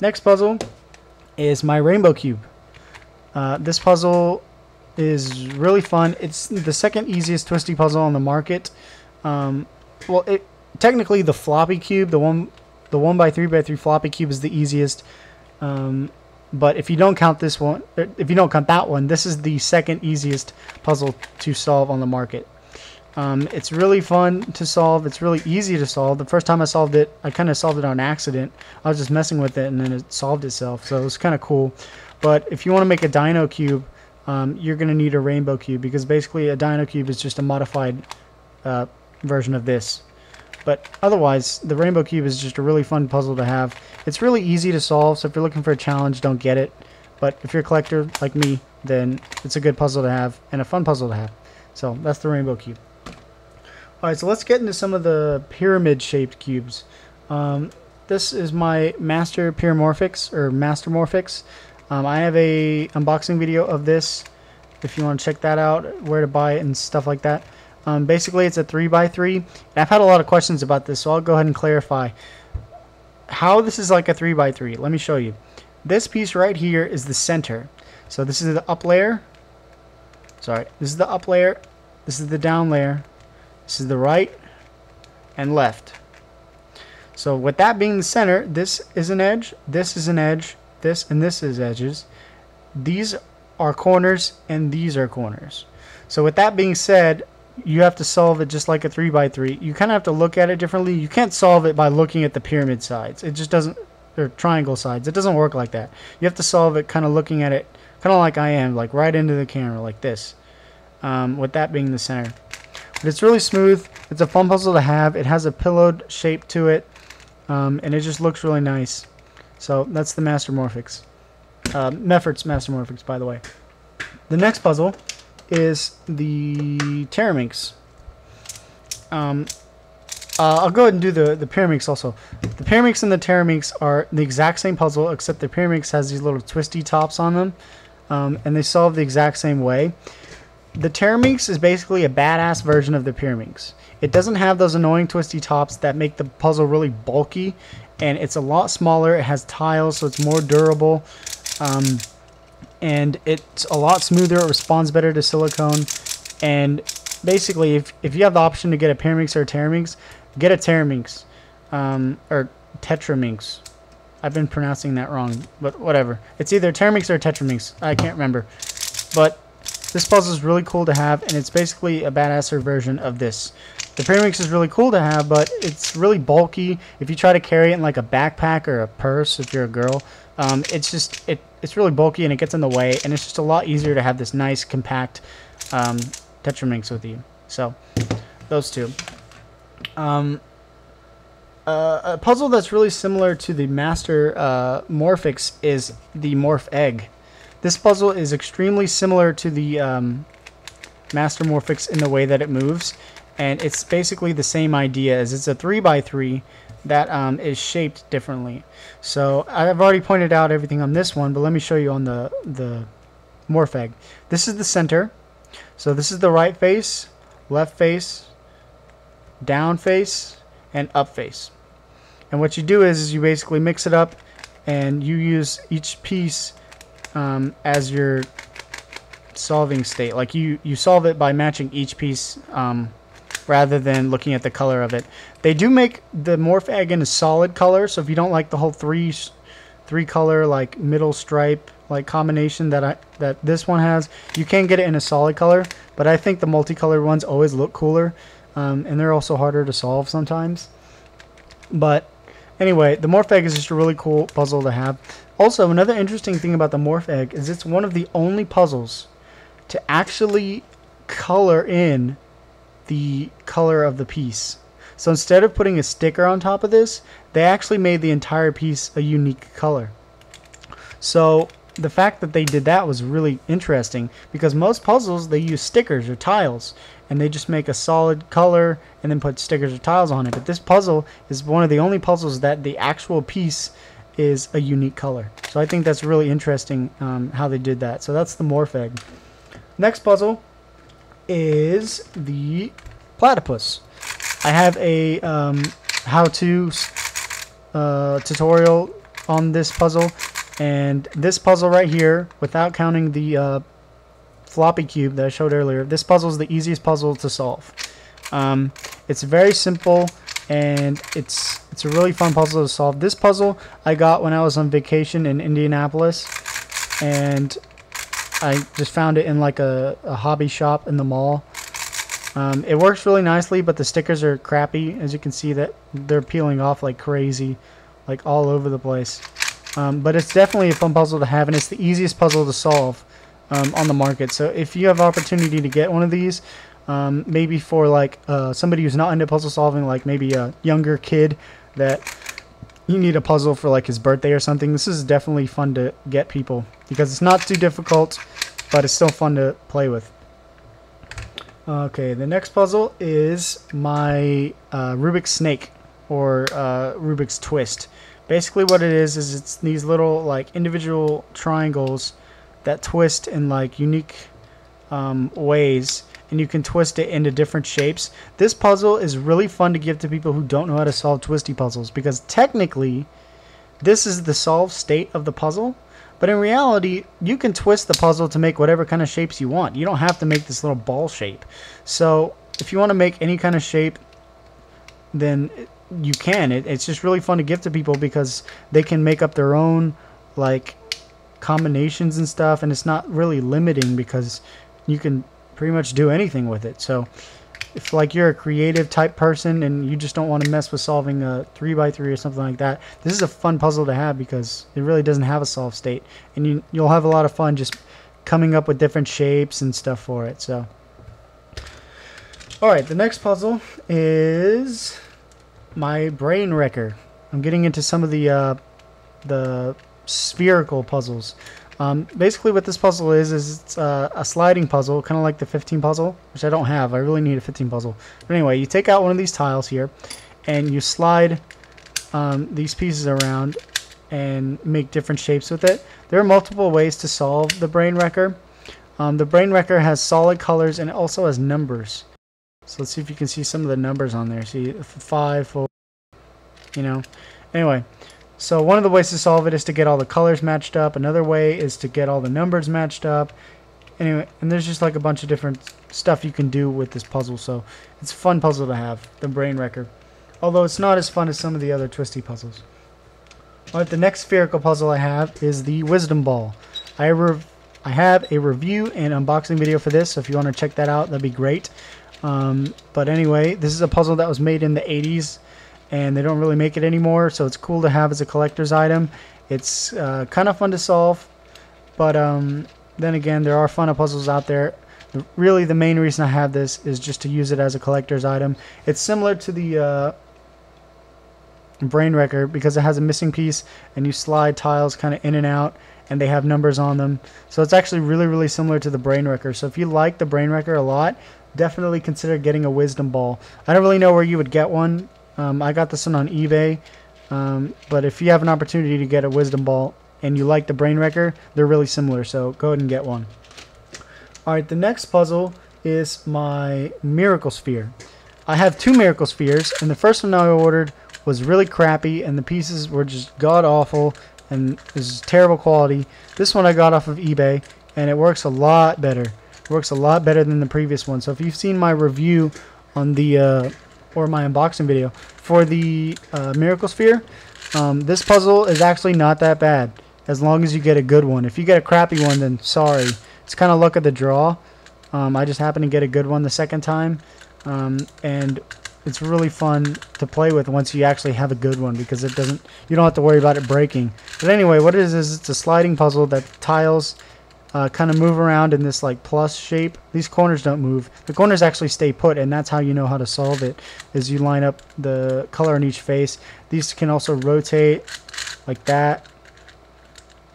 Next puzzle is my rainbow cube. This puzzle is really fun. It's the second easiest twisty puzzle on the market. Well, technically the floppy cube, the 1x3x3 floppy cube is the easiest. But if you don't count this one, if you don't count that one, this is the second easiest puzzle to solve on the market. It's really fun to solve. It's really easy to solve. The first time I solved it, I kind of solved it on accident. I was just messing with it and then it solved itself. So it was kind of cool. But if you want to make a dino cube, you're going to need a rainbow cube, because basically a dino cube is just a modified version of this. But otherwise, the rainbow cube is just a really fun puzzle to have. It's really easy to solve, so if you're looking for a challenge, don't get it. But if you're a collector like me, then it's a good puzzle to have and a fun puzzle to have. So that's the rainbow cube. Alright, so let's get into some of the pyramid-shaped cubes. This is my Master Pyramorphics, or Master Morphics. I have a unboxing video of this if you want to check that out, where to buy it and stuff like that. Basically, it's a 3x3. And I've had a lot of questions about this, so I'll go ahead and clarify how this is like a 3x3. Let me show you. This piece right here is the center. So this is the up layer. Sorry, this is the up layer. This is the down layer. This is the right and left. So with that being the center, this is an edge, this is an edge, this and this is edges. These are corners and these are corners. So with that being said, you have to solve it just like a 3x3. You kind of have to look at it differently. You can't solve it by looking at the pyramid sides. It just doesn't, or triangle sides. It doesn't work like that. You have to solve it kind of looking at it, kind of like I am, like right into the camera, like this. With that being the center. But it's really smooth. It's a fun puzzle to have. It has a pillowed shape to it, and it just looks really nice. So that's the Master Morphics. Meffert's Master Morphics, by the way. The next puzzle is the Terraminx. I'll go ahead and do the Pyraminx also. The Pyraminx and the Terraminx are the exact same puzzle, except the Pyraminx has these little twisty tops on them, and they solve the exact same way. The Terraminx is basically a badass version of the Pyraminx. It doesn't have those annoying twisty tops that make the puzzle really bulky, and it's a lot smaller. It has tiles, so it's more durable. And it's a lot smoother. It responds better to silicone. And basically, if you have the option to get a Pyraminx or a Terraminx, get a Terraminx, or Tetraminx. I've been pronouncing that wrong, but whatever. It's either Terraminx or Tetraminx. I can't remember. But this puzzle is really cool to have, and it's basically a badasser version of this. The Pyraminx is really cool to have, but it's really bulky. If you try to carry it in like a backpack or a purse, if you're a girl, it's really bulky and it gets in the way, and it's just a lot easier to have this nice compact Tetraminx with you. So those two. A puzzle that's really similar to the Master Morphics is the Morph Egg. This puzzle is extremely similar to the Master Morphics in the way that it moves, and it's basically the same idea as it's a 3x3 that is shaped differently. So I've already pointed out everything on this one, but let me show you on the Morph Egg. This is the center. So this is the right face, left face, down face, and up face. And what you do is you basically mix it up, and you use each piece as your solving state. Like you solve it by matching each piece rather than looking at the color of it. They do make the Morph Egg in a solid color, so if you don't like the whole three color like middle stripe like combination that this one has, you can get it in a solid color, but I think the multicolored ones always look cooler, and they're also harder to solve sometimes. But anyway, the Morph Egg is just a really cool puzzle to have. Also, another interesting thing about the Morph Egg is it's one of the only puzzles to actually color in the color of the piece. So instead of putting a sticker on top of this, they actually made the entire piece a unique color. So the fact that they did that was really interesting, because most puzzles they use stickers or tiles and they just make a solid color and then put stickers or tiles on it. But this puzzle is one of the only puzzles that the actual piece is a unique color. So I think that's really interesting how they did that. So that's the Morph Egg. Next puzzle is the Platypus. I have a how-to tutorial on this puzzle, and this puzzle right here, without counting the floppy cube that I showed earlier, this puzzle is the easiest puzzle to solve. It's very simple, and it's a really fun puzzle to solve. This puzzle I got when I was on vacation in Indianapolis, and I just found it in like a hobby shop in the mall. It works really nicely, but the stickers are crappy. As you can see, that they're peeling off like crazy, like all over the place. But it's definitely a fun puzzle to have, and it's the easiest puzzle to solve on the market. So if you have opportunity to get one of these, maybe for like somebody who's not into puzzle solving, like maybe a younger kid that you need a puzzle for like his birthday or something, this is definitely fun to get people because it's not too difficult, but it's still fun to play with. Okay, the next puzzle is my Rubik's Snake, or Rubik's Twist. Basically what it is it's these little like individual triangles that twist in like unique ways, and you can twist it into different shapes. This puzzle is really fun to give to people who don't know how to solve twisty puzzles, because technically this is the solved state of the puzzle, but in reality you can twist the puzzle to make whatever kind of shapes you want. You don't have to make this little ball shape. So if you want to make any kind of shape, then you can. It's just really fun to give to people because they can make up their own like combinations and stuff, and it's not really limiting because you can pretty much do anything with it. So if like you're a creative type person and you just don't want to mess with solving a 3x3 or something like that, this is a fun puzzle to have because it really doesn't have a solved state, and you'll have a lot of fun just coming up with different shapes and stuff for it. So alright, the next puzzle is my Brain Wrecker. I'm getting into some of the spherical puzzles. Basically what this puzzle is it's a sliding puzzle, kind of like the 15 puzzle, which I don't have. I really need a 15 puzzle. But anyway, you take out one of these tiles here and you slide these pieces around and make different shapes with it. There are multiple ways to solve the Brain Wrecker. The Brain Wrecker has solid colors and it also has numbers. So let's see if you can see some of the numbers on there. See, 5, 4, you know. Anyway, so one of the ways to solve it is to get all the colors matched up. Another way is to get all the numbers matched up. Anyway, and there's just like a bunch of different stuff you can do with this puzzle. So it's a fun puzzle to have, the Brain Wrecker. Although it's not as fun as some of the other twisty puzzles. Alright, the next spherical puzzle I have is the Wisdom Ball. I have a review and unboxing video for this, so if you want to check that out, that'd be great. But anyway, this is a puzzle that was made in the 80s, and they don't really make it anymore, so it's cool to have as a collector's item. It's kind of fun to solve, but then again, there are funner puzzles out there. Really, the main reason I have this is just to use it as a collector's item. It's similar to the Brain Wrecker because it has a missing piece, and you slide tiles kind of in and out, and they have numbers on them. So it's actually really, really similar to the Brain Wrecker. So if you like the Brain Wrecker a lot, definitely consider getting a Wisdom Ball. I don't really know where you would get one. I got this one on eBay, but if you have an opportunity to get a Wisdom Ball and you like the Brain Wrecker, they're really similar, so go ahead and get one. Alright, the next puzzle is my Miracle Sphere. I have 2 Miracle Spheres, and the first one I ordered was really crappy, and the pieces were just god-awful, and it was terrible quality. This one I got off of eBay, and it works a lot better. It works a lot better than the previous one. So if you've seen my review on the or my unboxing video for the Miracle Sphere, this puzzle is actually not that bad as long as you get a good one. If you get a crappy one, then sorry, it's kind of luck of the draw. I just happened to get a good one the second time, and it's really fun to play with once you actually have a good one because you don't have to worry about it breaking. But anyway, what it is it's a sliding puzzle that tiles kind of move around in this like plus shape. These corners don't move. The corners actually stay put, and that's how you know how to solve it, is you line up the color in each face. These can also rotate like that.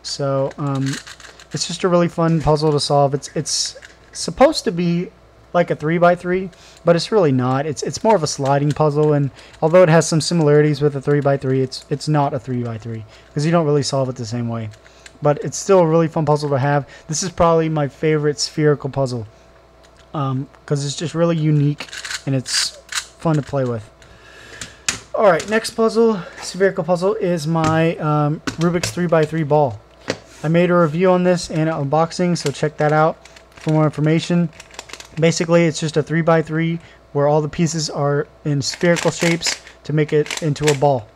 So it's just a really fun puzzle to solve. It's supposed to be like a 3x3, but it's really not. It's more of a sliding puzzle, and although it has some similarities with a 3x3, it's not a 3x3 because you don't really solve it the same way. But it's still a really fun puzzle to have. This is probably my favorite spherical puzzle because it's just really unique and it's fun to play with. Alright, next puzzle, spherical puzzle, is my Rubik's 3x3 ball. I made a review on this and an unboxing, so check that out for more information. Basically, it's just a 3x3 where all the pieces are in spherical shapes to make it into a ball.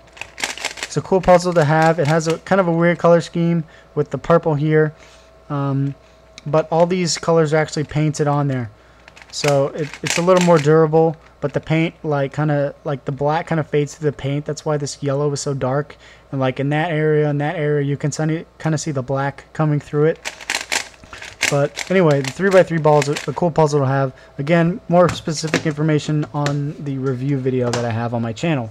It's a cool puzzle to have. It has a kind of a weird color scheme with the purple here, but all these colors are actually painted on there. So it's a little more durable, but the paint, the black kind of fades through the paint. That's why this yellow is so dark. And like in that area, you can kind of see the black coming through it. But anyway, the 3x3 ball is a cool puzzle to have. Again, more specific information on the review video that I have on my channel.